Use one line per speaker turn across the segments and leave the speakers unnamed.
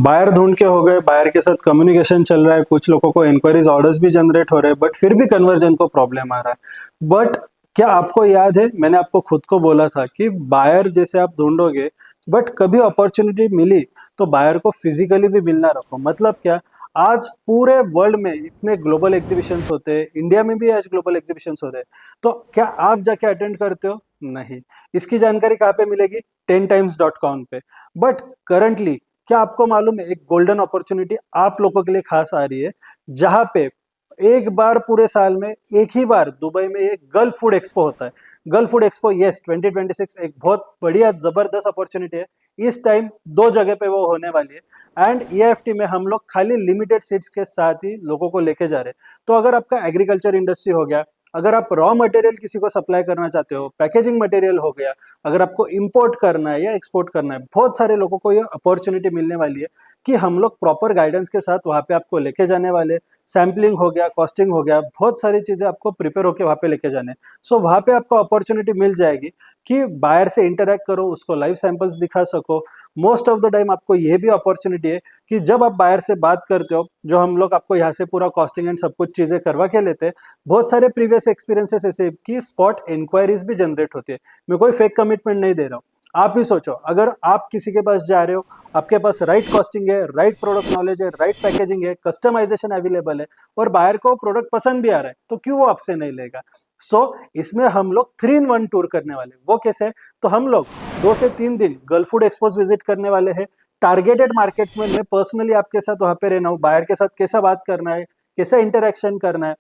Buyer ढूंढ के हो गए, बायर के साथ कम्युनिकेशन चल रहा है, कुछ लोगों को इंक्वायरीज ऑर्डर्स भी जनरेट हो रहे हैं, बट फिर भी कन्वर्जन को प्रॉब्लम आ रहा है। बट क्या आपको याद है, मैंने आपको खुद को बोला था कि बायर जैसे आप ढूंढोगे, बट कभी अपॉर्चुनिटी मिली तो बायर को फिजिकली भी मिलना रखो। मतलब क्या, आज पूरे वर्ल्ड में इतने ग्लोबल एग्जीबिशंस होते हैं, इंडिया में भी आज ग्लोबल एग्जीबिशंस हो रहे हैं, तो क्या आप जाके अटेंड करते हो? नहीं। इसकी जानकारी कहाँ पे मिलेगी? 10times.com पे। बट करंटली क्या आपको मालूम है, एक गोल्डन अपॉर्चुनिटी आप लोगों के लिए खास आ रही है, जहां पे एक बार पूरे साल में एक ही बार दुबई में एक गल्फ फूड एक्सपो होता है। गल्फ फूड एक्सपो, यस, 2026 एक बहुत बढ़िया जबरदस्त अपॉर्चुनिटी है। इस टाइम दो जगह पे वो होने वाली है, एंड EFT में हम लोग खाली लिमिटेड सीट्स के साथ ही लोगों को लेके जा रहे हैं। तो अगर आपका एग्रीकल्चर इंडस्ट्री हो गया, अगर आप रॉ मटेरियल किसी को सप्लाई करना चाहते हो, पैकेजिंग मटेरियल हो गया, अगर आपको इंपोर्ट करना है या एक्सपोर्ट करना है, बहुत सारे लोगों को ये अपॉर्चुनिटी मिलने वाली है कि हम लोग प्रॉपर गाइडेंस के साथ वहाँ पे आपको लेके जाने वाले। सैम्पलिंग हो गया, कॉस्टिंग हो गया, बहुत सारी चीजें आपको प्रिपेयर होकर वहाँ पे लेके जाने। सो वहाँ पे आपको अपॉर्चुनिटी मिल जाएगी कि बायर से इंटरेक्ट करो, उसको लाइव सैंपल्स दिखा सको। मोस्ट ऑफ द टाइम आपको ये भी अपॉर्चुनिटी है कि जब आप बायर से बात करते हो, जो हम लोग आपको यहाँ से पूरा कॉस्टिंग एंड सब कुछ चीजें करवा के लेते हैं, बहुत सारे प्रीवियस एक्सपीरियंसेस ऐसे कि स्पॉट इंक्वायरीज भी जनरेट होती है। मैं कोई फेक कमिटमेंट नहीं दे रहा हूँ। आप भी सोचो, अगर आप किसी के पास जा रहे हो, आपके पास राइट कॉस्टिंग है, राइट प्रोडक्ट नॉलेज है, राइट पैकेजिंग है, कस्टमाइजेशन अवेलेबल है, और बायर को प्रोडक्ट पसंद भी आ रहा है, तो क्यों वो आपसे नहीं लेगा? इसमें हम लोग 3-in-1 टूर करने वाले। वो कैसे? तो हम लोग 2 से 3 दिन गल्फ फूड एक्सपोज विजिट करने वाले हैं। टारगेटेड मार्केट्स में मैं पर्सनली आपके साथ वहां पे रहना हूँ, बायर के साथ कैसा बात करना है, कैसे इंटरेक्शन करना है,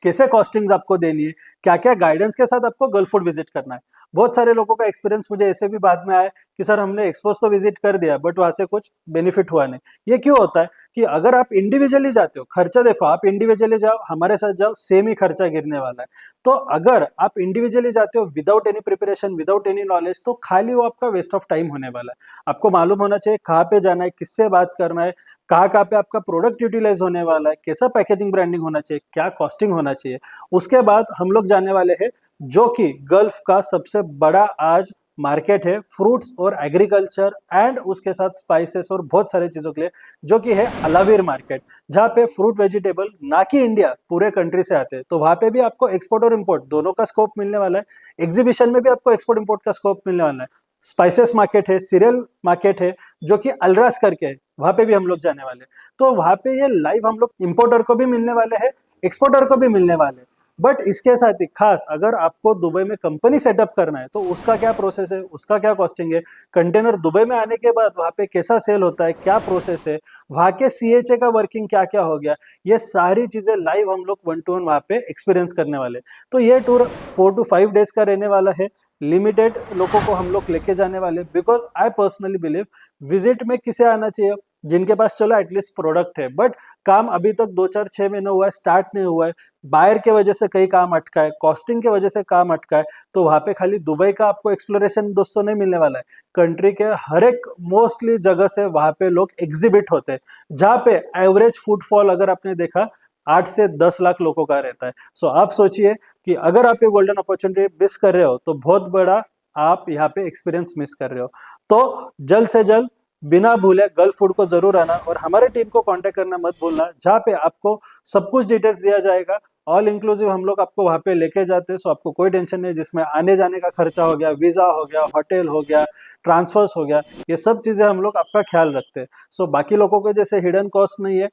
कैसे कॉस्टिंग्स आपको देनी है, क्या क्या गाइडेंस के साथ आपको गल्फ फूड विजिट करना है। बहुत सारे लोगों का एक्सपीरियंस मुझे ऐसे भी बाद में आया कि सर हमने एक्सपोज तो विजिट कर दिया, बट वहां से कुछ बेनिफिट हुआ नहीं। ये क्यों होता है कि अगर आप इंडिविजुअली जाते हो, खर्चा देखो, आप इंडिविजुअली जाओ, हमारे साथ जाओ, सेम ही खर्चा गिरने वाला है। तो अगर आप इंडिविजुअली जाते हो without any preparation, without any knowledge, तो खाली वो आपका वेस्ट ऑफ टाइम होने वाला है। आपको मालूम होना चाहिए कहाँ पे जाना है, किससे बात करना है, कहाँ कहाँ पे आपका प्रोडक्ट यूटिलाइज होने वाला है, कैसा पैकेजिंग ब्रांडिंग होना चाहिए, क्या कॉस्टिंग होना चाहिए। उसके बाद हम लोग जाने वाले हैं जो कि गल्फ का सबसे बड़ा आज मार्केट है, फ्रूट्स और एग्रीकल्चर एंड उसके साथ स्पाइसेस और बहुत सारी चीजों के लिए, जो कि है अलावीर मार्केट, जहाँ पे फ्रूट वेजिटेबल ना कि इंडिया पूरे कंट्री से आते हैं। तो वहां पे भी आपको एक्सपोर्ट और इंपोर्ट दोनों का स्कोप मिलने वाला है। एग्जीबिशन में भी आपको एक्सपोर्ट इंपोर्ट का स्कोप मिलने वाला है। स्पाइसेस मार्केट है, सीरियल मार्केट है, जो कि अलरास करके है, वहां पे भी हम लोग जाने वाले। तो वहां पे ये लाइव हम लोग इंपोर्टर को भी मिलने वाले हैं, एक्सपोर्टर को भी मिलने वाले हैं। बट इसके साथ ही खास, अगर आपको दुबई में कंपनी सेटअप करना है तो उसका क्या प्रोसेस है, उसका क्या कॉस्टिंग है, कंटेनर दुबई में आने के बाद वहां पे कैसा सेल होता है, क्या प्रोसेस है, वहां के CHA का वर्किंग क्या क्या हो गया, ये सारी चीजें लाइव हम लोग 1-to-1 वहां पे एक्सपीरियंस करने वाले। तो ये टूर 4 to 5 डेज का रहने वाला है। लिमिटेड लोगों को हम लोग लेके जाने वाले, because I personally believe visit में किसे आना चाहिए, जिनके पास चलो एटलीस्ट प्रोडक्ट है, बट काम अभी तक 2-4-6 महीने हुआ है, स्टार्ट नहीं हुआ है, बायर के वजह से कई काम अटका है, कॉस्टिंग के वजह से काम अटका है। तो वहां पे खाली दुबई का आपको एक्सप्लोरेशन दोस्तों नहीं मिलने वाला है, कंट्री के हर एक मोस्टली जगह से वहां पे लोग एग्जिबिट होते हैं, जहाँ पे एवरेज फुटफॉल अगर आपने देखा 8 से 10 लाख लोगों का रहता है। सो आप सोचिए कि अगर आप ये गोल्डन अपॉर्चुनिटी मिस कर रहे हो, तो बहुत बड़ा आप यहाँ पे एक्सपीरियंस मिस कर रहे हो। तो जल्द से जल्द बिना भूले गल्फ फूड को जरूर आना, और हमारे टीम को कांटेक्ट करना मत भूलना, जहाँ पे आपको सब कुछ डिटेल्स दिया जाएगा। ऑल इंक्लूसिव हम लोग आपको वहाँ पे लेके जाते हैं, सो आपको कोई टेंशन नहीं, जिसमें आने जाने का खर्चा हो गया, वीजा हो गया, होटल हो गया, ट्रांसफर्स हो गया, ये सब चीजें हम लोग आपका ख्याल रखते हैं। सो बाकी लोगों को जैसे हिडन कॉस्ट नहीं है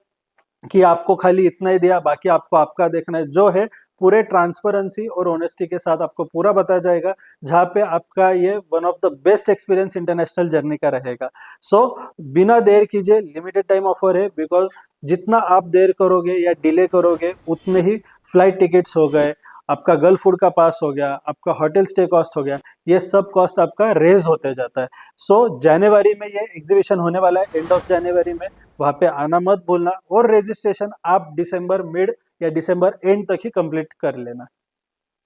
कि आपको खाली इतना ही दिया, बाकी आपको आपका देखना है, जो है पूरे ट्रांसपेरेंसी और ऑनेस्टी के साथ आपको पूरा बताया जाएगा, जहाँ पे आपका ये one of the best experience international journey का रहेगा। सो बिना देर कीजिए, लिमिटेड टाइम ऑफर है, बिकॉज जितना आप देर करोगे या डिले करोगे, उतने ही फ्लाइट टिकट्स हो गए, आपका गल्फ फूड का पास हो गया, आपका होटल स्टे कॉस्ट हो गया, ये सब कॉस्ट आपका रेज होते जाता है। सो जनवरी में ये एग्जीबिशन होने वाला है, एंड ऑफ जनवरी में, वहां पे आना मत भूलना, और रजिस्ट्रेशन आप दिसंबर मिड या दिसंबर एंड तक ही कंप्लीट कर लेना।